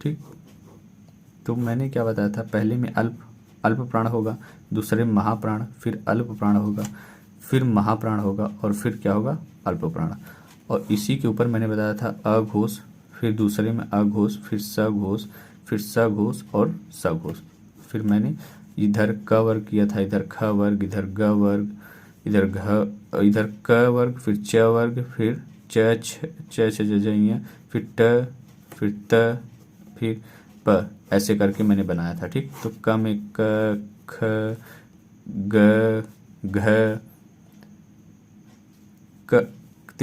ठीक, तो मैंने क्या बताया था, पहले में अल्प प्राण होगा, दूसरे में महाप्राण, फिर अल्प प्राण होगा, फिर महाप्राण होगा, और फिर क्या होगा, अल्प प्राण। और इसी के ऊपर मैंने बताया था अघोष, फिर दूसरे में अघोष, फिर सघोष, फिर सघोष और सघोष। फिर मैंने इधर क वर्ग किया था, इधर ख वर्ग, इधर ग वर्ग, इधर घ, इधर क वर्ग, फिर च वर्ग, फिर च फिर ट, फिर त, फिर प, ऐसे करके मैंने बनाया था। ठीक, तो क में क, ख, ग, घ,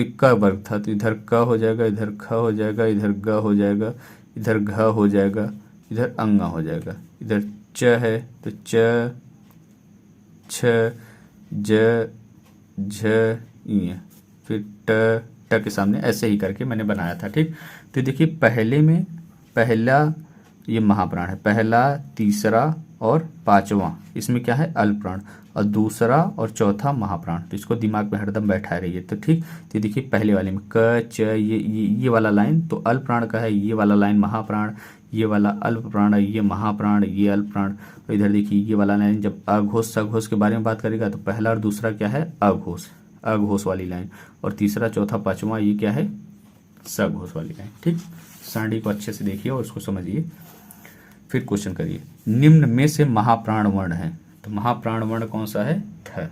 क वर्ग था, तो इधर क हो जाएगा, इधर ख हो जाएगा, इधर ग हो जाएगा, इधर घ हो जाएगा, इधर अंगा हो जाएगा, इधर च है तो च, छ, ज, झ, इ, फिर ट के सामने ऐसे ही करके मैंने बनाया था। ठीक, तो देखिए पहले में पहला ये महाप्राण है, पहला, तीसरा और पांचवा इसमें क्या है, अल्प प्राण, और दूसरा और चौथा महाप्राण। तो इसको दिमाग में हरदम बैठाए रहिए। तो ठीक, तो देखिए पहले वाले में क च ये वाला लाइन तो अल्प प्राण का है, ये वाला लाइन महाप्राण, ये वाला अल्प प्राण है, ये महाप्राण, ये अल्प प्राण। तो इधर देखिए ये वाला लाइन जब अघोष सघोष के बारे में बात करेगा तो पहला और दूसरा क्या है, अघोष वाली लाइन, और तीसरा चौथा पांचवा ये क्या है, सघोष वाली लाइन। ठीक, सांडी को अच्छे से देखिए और उसको समझिए। फिर क्वेश्चन करिए, निम्न में से महाप्राण वर्ण है, तो महाप्राण वर्ण कौन सा है, ठ।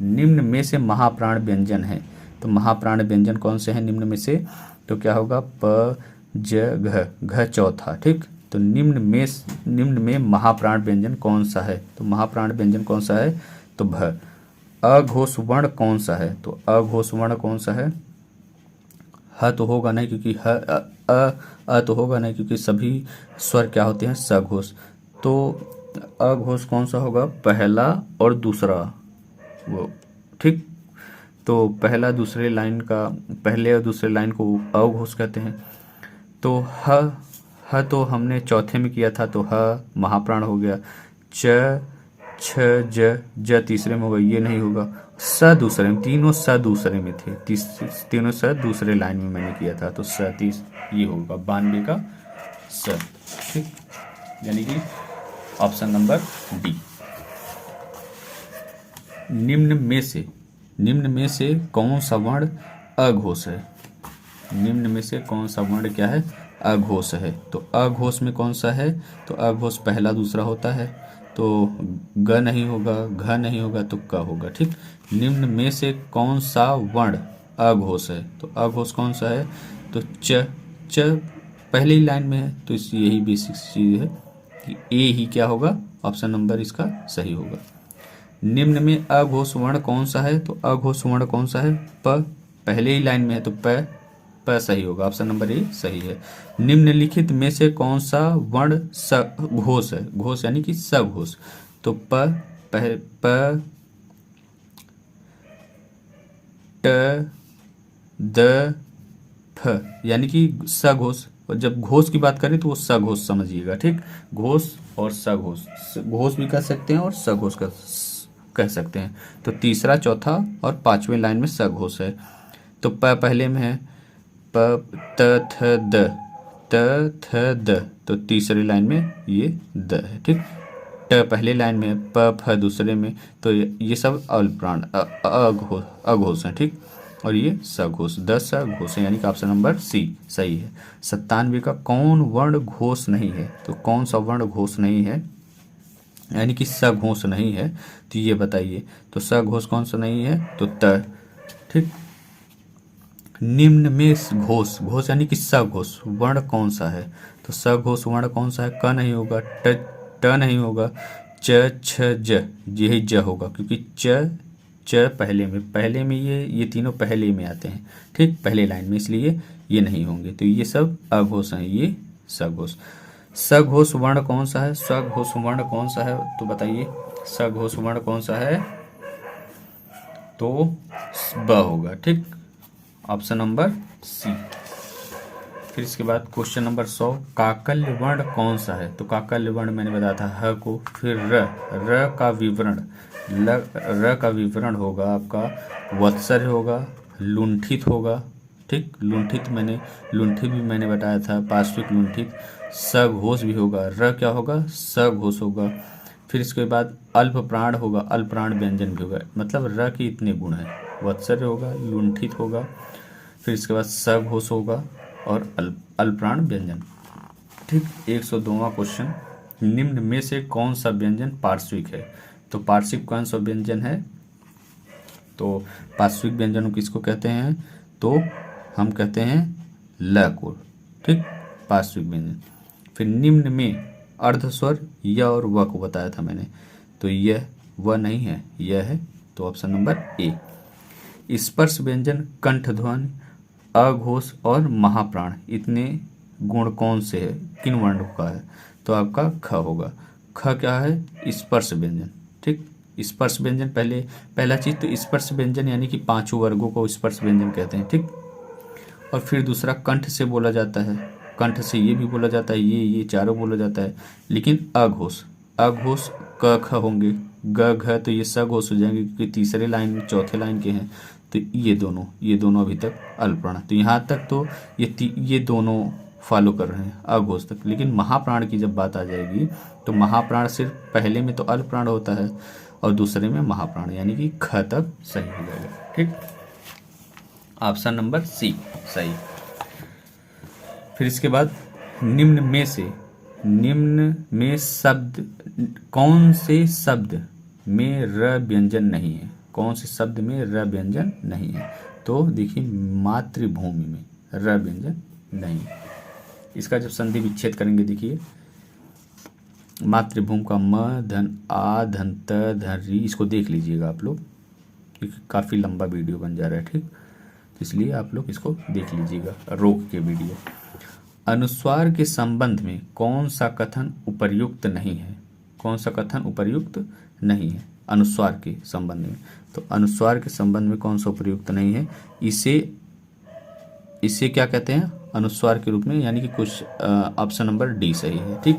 निम्न में से महाप्राण व्यंजन है, तो महाप्राण व्यंजन कौन से हैं निम्न में से, तो क्या होगा, प, ज, घ चौथा। ठीक, तो निम्न में महाप्राण व्यंजन कौन सा है, तो महाप्राण व्यंजन कौन सा है, तो भ। अघोष वर्ण कौन सा है, तो अघोष वर्ण कौन सा है, ह तो होगा नहीं, क्योंकि अ तो होगा नहीं, क्योंकि सभी स्वर क्या होते हैं, सघोष। तो अघोष कौन सा होगा, पहला और दूसरा वो। ठीक, तो पहला दूसरे लाइन का, पहले और दूसरे लाइन को अघोष कहते हैं। तो ह तो हमने चौथे में किया था, तो ह महाप्राण हो गया। च, छ, ज तीसरे में होगा, ये नहीं होगा। स दूसरे में, तीनों स दूसरे में थे, तीनों स दूसरे लाइन में मैंने किया था, तो स तीस ये होगा 92 का स। ठीक, यानी कि ऑप्शन नंबर डी। निम्न में से कौन सा वर्ण अघोष है, निम्न में से कौन सा वर्ण क्या है, अघोष है। तो अघोष में कौन सा है, तो अघोष पहला दूसरा होता है, तो ग नहीं होगा, घ नहीं होगा, तो क होगा। ठीक, निम्न में से कौन सा वर्ण अघोष है, तो अघोष कौन सा है, तो च पहली लाइन में है, तो इस यही बेसिक चीज है कि ए ही क्या होगा, ऑप्शन नंबर इसका सही होगा। निम्न में अघोष वर्ण कौन सा है, तो अघोष वर्ण कौन सा है, प पहले ही लाइन में है, तो प सही होगा, ऑप्शन नंबर ए सही है। निम्नलिखित में से कौन सा वर्ण घोष है, घोष यानी कि सघोष, तो ट, द, फ यानी कि सघोष। और जब घोष की बात करें तो वो सघोष समझिएगा। ठीक, घोष और सघोष, घोष भी कह सकते हैं और सघोष कह सकते हैं। तो तीसरा, चौथा और पांचवें लाइन में सघोष है। तो प पहले में है, प, त, थ, द, तो तीसरी लाइन में ये द है। ठीक, ट पहले लाइन में, प, फ दूसरे में, तो ये सब अल्प प्राण अघोष हैं। ठीक, और ये सघोष, 10 सघोष है, यानी कि ऑप्शन नंबर सी सही है। 97 का कौन वर्ण घोष नहीं है, तो कौन सा वर्ण घोष नहीं है, यानी कि सघोष नहीं है, तो ये बताइए। तो सघोष कौन सा नहीं है, तो त। ठीक, निम्न में घोष यानी कि सघोष वर्ण कौन सा है, तो सघोष वर्ण कौन सा है, क नहीं होगा, ट नहीं होगा, च, छ, ज यही ज होगा, क्योंकि च पहले में ये तीनों पहले में आते हैं। ठीक, पहले लाइन में, इसलिए ये नहीं होंगे, तो ये सब अघोष हैं, ये सघोष। सघोष वर्ण कौन सा है? सघोष वर्ण कौन सा है तो बताइए, सघोष वर्ण कौन सा है? तो ब होगा। ठीक, ऑप्शन नंबर सी। फिर इसके बाद क्वेश्चन नंबर 100, काकल्य वर्ण कौन सा है? तो काकल्य वर्ण मैंने बताया था ह को। फिर र का विवरण, र का विवरण होगा आपका वत्सर्य होगा, लुंठित होगा। ठीक, लुंठित भी मैंने बताया था, पार्श्विक लुंठित। सघोष भी होगा, र क्या होगा? सघोष होगा। फिर इसके बाद अल्प प्राण होगा, अल्प प्राण व्यंजन भी होगा। मतलब र के इतने गुण हैं, वत्सर्य होगा, लुंठित होगा, फिर इसके बाद सघोष होगा और अल्पप्राण व्यंजन। ठीक, 102वां क्वेश्चन, निम्न में से कौन सा व्यंजन पार्श्विक है? तो पार्श्विक कौन सा व्यंजन है? तो पार्श्विक व्यंजन किसको कहते हैं? तो हम कहते हैं ल को। ठीक, पार्श्विक व्यंजन। फिर निम्न में अर्धस्वर य और व को बताया था मैंने, तो यह व नहीं है, यह है, तो ऑप्शन नंबर ए। स्पर्श व्यंजन कंठ ध्वनि, अघोष और महाप्राण, इतने गुण कौन से है, किन वर्ण का है? तो आपका ख होगा। ख क्या है? स्पर्श व्यंजन। ठीक, स्पर्श व्यंजन पहला चीज तो स्पर्श व्यंजन यानी कि पांचों वर्गों को स्पर्श व्यंजन कहते हैं। ठीक, और फिर दूसरा कंठ से बोला जाता है, कंठ से ये भी बोला जाता है, ये चारों बोला जाता है। लेकिन अघोष, अघोष क ख होंगे, ग घ तो ये सघोष हो जाएंगे क्योंकि तीसरे लाइन में चौथे लाइन के हैं। तो ये दोनों अभी तक अल्पप्राण। तो यहाँ तक तो ये दोनों फॉलो कर रहे हैं अघोष तक। लेकिन महाप्राण की जब बात आ जाएगी तो महाप्राण सिर्फ पहले में तो अल्पप्राण होता है और दूसरे में महाप्राण, यानी कि ख तक सही हो जाएगा। ठीक, ऑप्शन नंबर सी सही। फिर इसके बाद निम्न में शब्द, कौन से शब्द में र व्यंजन नहीं है? कौन से शब्द में र व्यंजन नहीं है? तो देखिए, मातृभूमि में र व्यंजन नहीं है। इसका जब संधि विच्छेद करेंगे, देखिए मातृभूमि का म धन आ धन त धन री, इसको देख लीजिएगा आप लोग, क्योंकि काफ़ी लंबा वीडियो बन जा रहा है। ठीक, इसलिए आप लोग इसको देख लीजिएगा रोक के वीडियो। अनुस्वार के संबंध में कौन सा कथन उपर्युक्त नहीं है? कौन सा कथन उपर्युक्त नहीं है अनुस्वार के संबंध में? तो अनुस्वार के संबंध में कौन सा उपर्युक्त नहीं है? इसे क्या कहते हैं? अनुस्वार के रूप में, यानी कि कुछ ऑप्शन नंबर डी सही है। ठीक,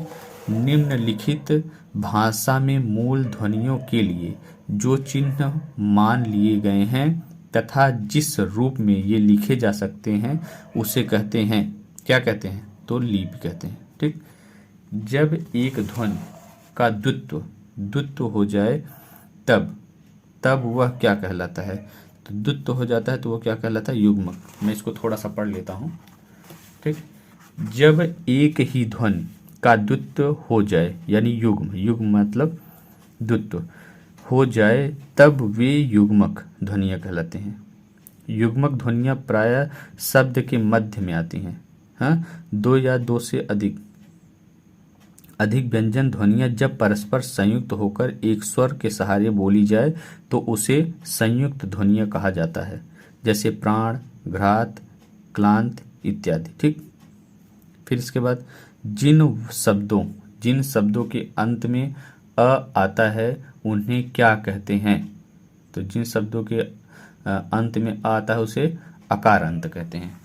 निम्नलिखित भाषा में मूल ध्वनियों के लिए जो चिन्ह मान लिए गए हैं तथा जिस रूप में ये लिखे जा सकते हैं उसे कहते हैं, क्या कहते हैं? तो लिपि कहते हैं। ठीक, जब एक ध्वनि का द्वित्व हो जाए तब वह क्या कहलाता है? तो द्वित्व हो जाता है तो वो क्या कहलाता है? युग्मक। मैं इसको थोड़ा सा पढ़ लेता हूँ। ठीक, जब एक ही ध्वनि का द्वित्व हो जाए, यानी युग्म मतलब द्वित्व हो जाए, तब वे युग्मक ध्वनियाँ कहलाते हैं। युग्मक ध्वनियाँ प्रायः शब्द के मध्य में आती हैं। हाँ, दो या दो से अधिक व्यंजन ध्वनियाँ जब परस्पर संयुक्त होकर एक स्वर के सहारे बोली जाए तो उसे संयुक्त ध्वनियाँ कहा जाता है, जैसे प्राण, घ्रात, क्लांत इत्यादि। ठीक, फिर इसके बाद जिन शब्दों के अंत में अ आता है उन्हें क्या कहते हैं? तो जिन शब्दों के अंत में आ आता है उसे अकार अंत कहते हैं।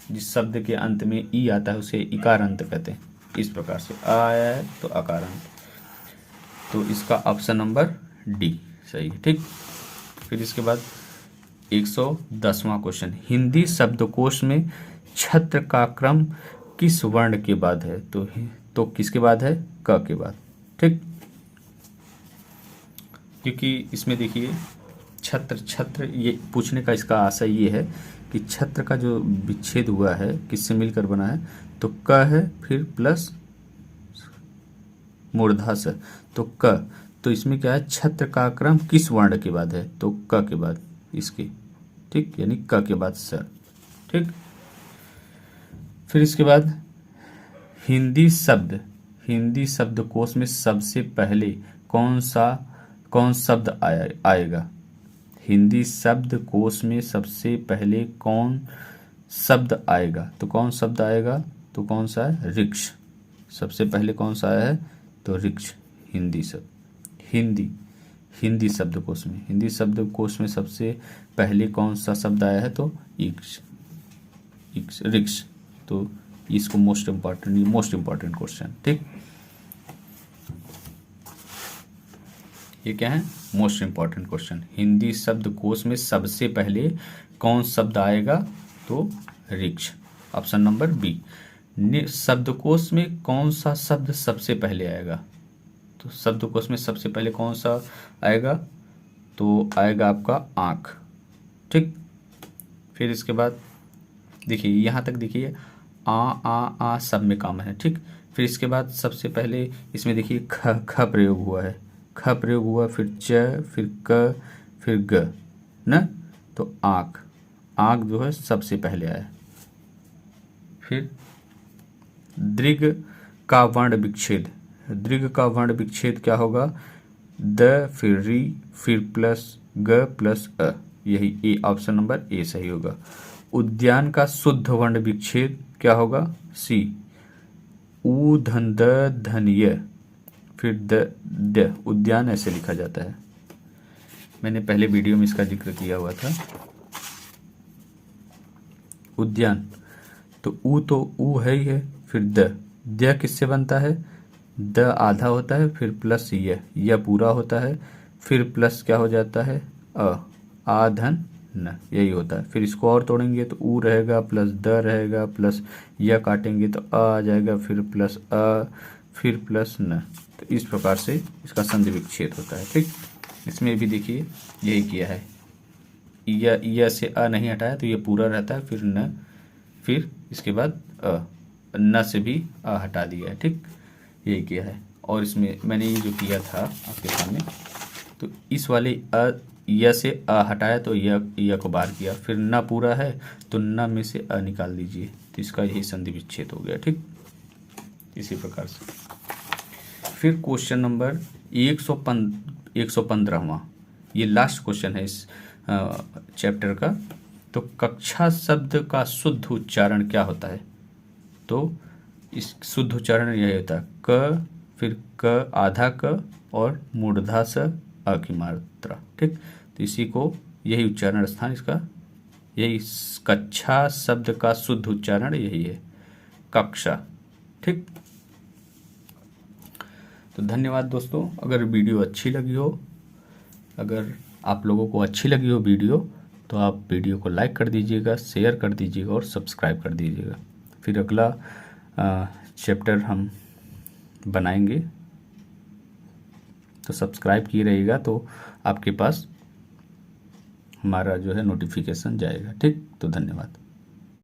जिस शब्द के अंत में ई आता है उसे इकार अंत कहते हैं। इस प्रकार से आ आया है तो अकार अंत, तो इसका ऑप्शन नंबर डी सही है। ठीक, फिर इसके बाद 110वां क्वेश्चन, हिंदी शब्दकोश में छत्र का क्रम किस वर्ण के बाद है? तो किसके बाद है? क के बाद। ठीक, क्योंकि इसमें देखिए छत्र ये पूछने का इसका आशय ये है कि छत्र का जो विच्छेद हुआ है किससे मिलकर बना है? तो क है, फिर प्लस मूर्धास है, तो क। तो इसमें क्या है? छत्र का क्रम किस वर्ण के बाद है? तो क के बाद इसके। ठीक, यानी क के बाद स। ठीक, फिर इसके बाद हिंदी शब्दकोश में सबसे पहले कौन शब्द आएगा? हिंदी शब्दकोश में सबसे पहले कौन शब्द आएगा? तो कौन शब्द आएगा? तो कौन सा है? ऋक्ष। सबसे पहले कौन सा आया है? तो ऋक्ष, हिंदी शब्द, हिंदी शब्दकोश में, हिंदी शब्दकोश में सबसे पहले कौन सा शब्द आया है? तो ऋक्ष, ऋक्ष। तो इसको मोस्ट इम्पॉर्टेंट क्वेश्चन, ठीक। ये क्या है? Most important question. हिंदी शब्दकोश में सबसे पहले कौन शब्द आएगा? तो ऋक्ष, ऑप्शन नंबर बी। शब्दकोश में कौन सा शब्द सबसे पहले आएगा? तो शब्दकोश में सबसे पहले कौन सा आएगा? तो आएगा आपका आँख, ठीक। फिर इसके बाद देखिए, यहाँ तक देखिए, आ सब में कॉमन है, ठीक। फिर इसके बाद सबसे पहले इसमें देखिए ख प्रयोग हुआ है, ख प्रयोग हुआ, फिर च, फिर क, फिर ग न। तो आँख जो है सबसे पहले आया। फिर दीर्घ का वर्ण विच्छेद, दीर्घ का वर्ण विच्छेद क्या होगा? द, फिर री, फिर प्लस ग प्लस अ, यही ए, ऑप्शन नंबर ए सही होगा। उद्यान का शुद्ध वर्ण विच्छेद क्या होगा? सी, उ धन द धन य, फिर द, उद्यान ऐसे लिखा जाता है। मैंने पहले वीडियो में इसका जिक्र किया हुआ था। उद्यान, तो उ है ही है, फिर द किससे बनता है? द आधा होता है, फिर प्लस यह पूरा होता है, फिर प्लस क्या हो जाता है? आ धन न, यही होता है। फिर इसको और तोड़ेंगे तो ऊ रहेगा, प्लस द रहेगा, प्लस यह काटेंगे तो आ जाएगा, फिर प्लस अ, फिर प्लस न। तो इस प्रकार से इसका संधि विच्छेद होता है, ठीक। इसमें भी देखिए यही किया है, यह से अ नहीं हटाया तो ये पूरा रहता है, फिर न, फिर इसके बाद अ, न से भी अ हटा दिया है, ठीक। यही किया है। और इसमें मैंने ये जो किया था आपके सामने, तो इस वाले अ, य से अ हटाया तो य को बाहर किया, फिर न पूरा है तो न में से अ निकाल दीजिए, तो इसका यही संधि विच्छेद हो गया, ठीक। इसी प्रकार से फिर क्वेश्चन नंबर 115वां, ये लास्ट क्वेश्चन है इस चैप्टर का। तो कक्षा शब्द का शुद्ध उच्चारण क्या होता है? तो इस शुद्ध उच्चारण यही होता है क, फिर क, आधा क और मूर्धा स अ की मात्रा, ठीक। तो इसी को, यही उच्चारण स्थान इसका, यही कक्षा शब्द का शुद्ध उच्चारण यही है, कक्षा, ठीक। तो धन्यवाद दोस्तों। अगर वीडियो अच्छी लगी हो, अगर आप लोगों को अच्छी लगी हो वीडियो, तो आप वीडियो को लाइक कर दीजिएगा, शेयर कर दीजिएगा और सब्सक्राइब कर दीजिएगा। फिर अगला चैप्टर हम बनाएंगे, तो सब्सक्राइब किए रहिएगा तो आपके पास हमारा जो है नोटिफिकेशन जाएगा, ठीक। तो धन्यवाद।